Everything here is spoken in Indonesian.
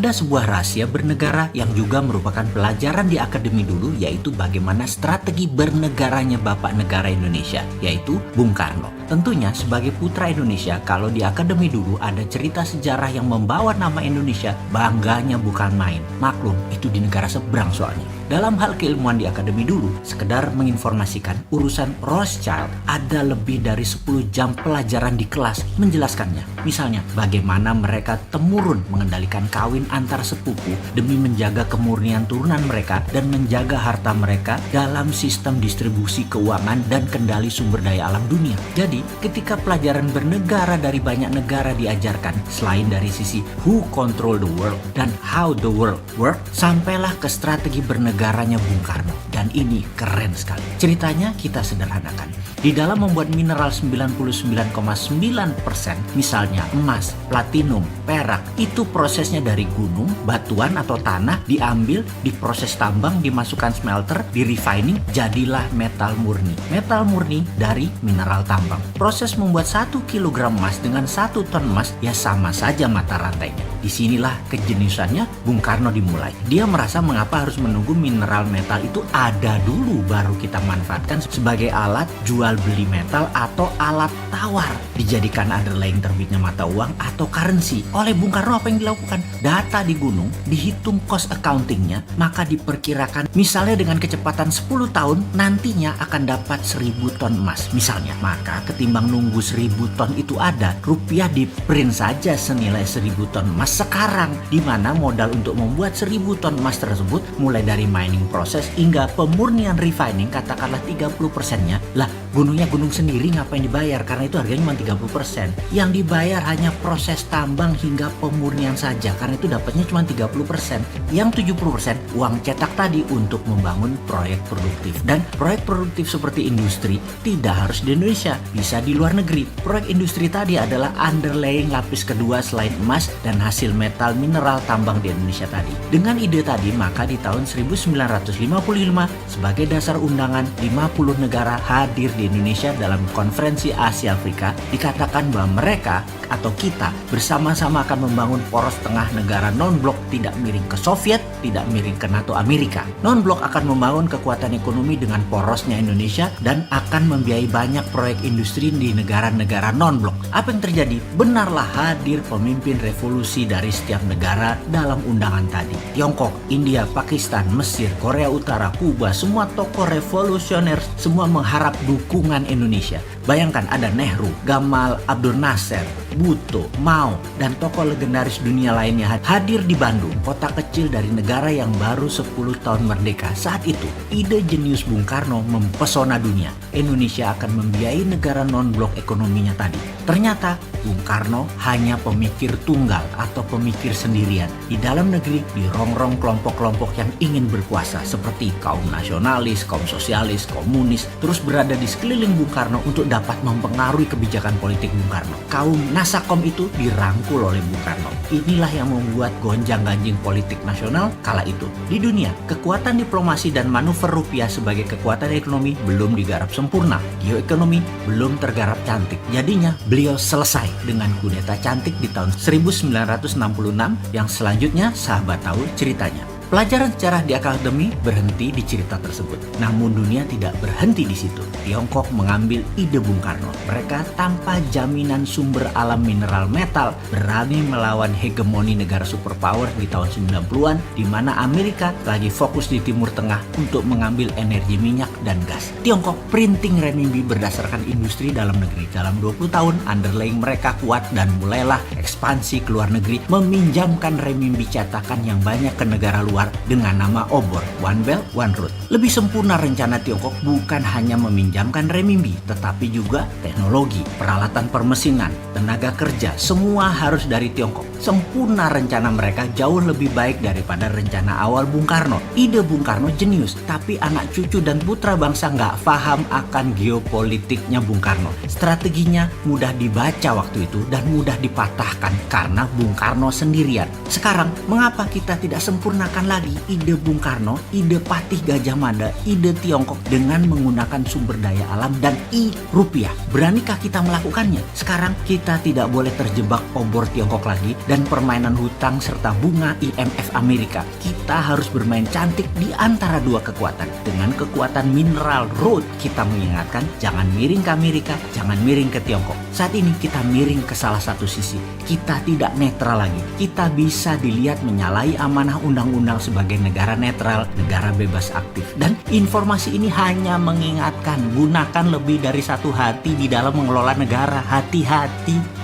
Ada sebuah rahasia bernegara yang juga merupakan pelajaran di akademi dulu, yaitu bagaimana strategi bernegaranya Bapak Negara Indonesia, yaitu Bung Karno. Tentunya sebagai putra Indonesia, kalau di akademi dulu ada cerita sejarah yang membawa nama Indonesia, bangganya bukan main. Maklum, itu di negara seberang soalnya. Dalam hal keilmuan di akademi dulu, sekedar menginformasikan urusan Rothschild, ada lebih dari 10 jam pelajaran di kelas menjelaskannya. Misalnya, bagaimana mereka temurun mengendalikan kawin antar sepupu demi menjaga kemurnian turunan mereka dan menjaga harta mereka dalam sistem distribusi keuangan dan kendali sumber daya alam dunia. Jadi, ketika pelajaran bernegara dari banyak negara diajarkan, selain dari sisi who control the world dan how the world work, sampailah ke strategi bernegaranya Bung Karno. Dan ini keren sekali. Ceritanya kita sederhanakan. Di dalam membuat mineral 99,9%, misalnya emas, platinum, perak, itu prosesnya dari gunung, batuan atau tanah diambil, diproses tambang, dimasukkan smelter, di refining, jadilah metal murni. Metal murni dari mineral tambang. Proses membuat 1 kg emas dengan 1 ton emas ya sama saja mata rantainya. Disinilah kejeniusannya Bung Karno dimulai. Dia merasa mengapa harus menunggu mineral metal itu ada dulu baru kita manfaatkan sebagai alat jual beli metal atau alat tawar, dijadikan underlying terbitnya mata uang atau currency. Oleh Bung Karno apa yang dilakukan? Data di gunung, dihitung cost accountingnya, maka diperkirakan misalnya dengan kecepatan 10 tahun nantinya akan dapat 1000 ton emas misalnya. Maka ketimbang nunggu 1000 ton itu ada, rupiah di print saja senilai 1000 ton emas sekarang, di mana modal untuk membuat 1000 ton emas tersebut mulai dari mining proses hingga pemurnian refining katakanlah 30%-nya. Lah, gunungnya gunung sendiri ngapain dibayar? Karena itu harganya cuma 30%. Yang dibayar hanya proses tambang hingga pemurnian saja, karena itu dapatnya cuma 30%. Yang 70% uang cetak tadi untuk membangun proyek produktif. Dan proyek produktif seperti industri tidak harus di Indonesia, bisa di luar negeri. Proyek industri tadi adalah underlying lapis kedua selain emas dan hasil metal mineral tambang di Indonesia tadi. Dengan ide tadi, maka di tahun 1955 sebagai dasar undangan 50 negara hadir di Indonesia dalam konferensi Asia Afrika, dikatakan bahwa mereka atau kita bersama-sama akan membangun poros tengah negara non-blok, tidak miring ke Soviet, tidak miring ke NATO Amerika. Non-blok akan membangun kekuatan ekonomi dengan porosnya Indonesia dan akan membiayai banyak proyek industri di negara-negara non-blok. Apa yang terjadi? Benarlah hadir pemimpin revolusi dari setiap negara dalam undangan tadi. Tiongkok, India, Pakistan, Mesir, Korea Utara, Kuba, semua tokoh revolusioner semua mengharap dukungan Indonesia. Bayangkan ada Nehru, Gamal Abdul Nasser, Bhutto, Mao, dan tokoh legendaris dunia lainnya hadir di Bandung, kota kecil dari negara yang baru 10 tahun merdeka. Saat itu, ide jenius Bung Karno mempesona dunia. Indonesia akan membiayai negara non-blok ekonominya tadi. Ternyata, Bung Karno hanya pemikir tunggal atau pemikir sendirian. Di dalam negeri, dirongrong kelompok-kelompok yang ingin berkuasa seperti kaum nasionalis, kaum sosialis, komunis, terus berada di sekeliling Bung Karno untuk dapat mempengaruhi kebijakan politik Bung Karno. Kaum Nasakom itu dirangkul oleh Bung Karno. Inilah yang membuat gonjang-ganjing politik nasional kala itu. Di dunia, kekuatan diplomasi dan manuver rupiah sebagai kekuatan ekonomi belum digarap sempurna. Geoekonomi belum tergarap cantik. Jadinya, beliau selesai dengan kudeta cantik di tahun 1966 yang selanjutnya sahabat tahu ceritanya. Pelajaran sejarah di akademi berhenti di cerita tersebut. Namun dunia tidak berhenti di situ. Tiongkok mengambil ide Bung Karno. Mereka tanpa jaminan sumber alam mineral metal berani melawan hegemoni negara superpower di tahun 90-an, di mana Amerika lagi fokus di Timur Tengah untuk mengambil energi minyak dan gas. Tiongkok printing renminbi berdasarkan industri dalam negeri. Dalam 20 tahun underlying mereka kuat dan mulailah ekspansi ke luar negeri, meminjamkan renminbi cetakan yang banyak ke negara luar dengan nama obor, One Belt, One Road. Lebih sempurna rencana Tiongkok bukan hanya meminjamkan renminbi, tetapi juga teknologi, peralatan permesinan, tenaga kerja, semua harus dari Tiongkok. Sempurna rencana mereka jauh lebih baik daripada rencana awal Bung Karno. Ide Bung Karno jenius, tapi anak cucu dan putra bangsa nggak paham akan geopolitiknya Bung Karno. Strateginya mudah dibaca waktu itu dan mudah dipatahkan karena Bung Karno sendirian. Sekarang, mengapa kita tidak sempurnakan lagi ide Bung Karno, ide Patih Gajah Mada, ide Tiongkok dengan menggunakan sumber daya alam dan rupiah. Beranikah kita melakukannya? Sekarang kita tidak boleh terjebak obor Tiongkok lagi dan permainan hutang serta bunga IMF Amerika. Kita harus bermain cantik di antara dua kekuatan. Dengan kekuatan mineral road, kita mengingatkan jangan miring ke Amerika, jangan miring ke Tiongkok. Saat ini kita miring ke salah satu sisi. Kita tidak netral lagi. Kita bisa dilihat menyalahi amanah undang-undang sebagai negara netral, negara bebas aktif. Dan informasi ini hanya mengingatkan, gunakan lebih dari satu hati di dalam mengelola negara. Hati-hati.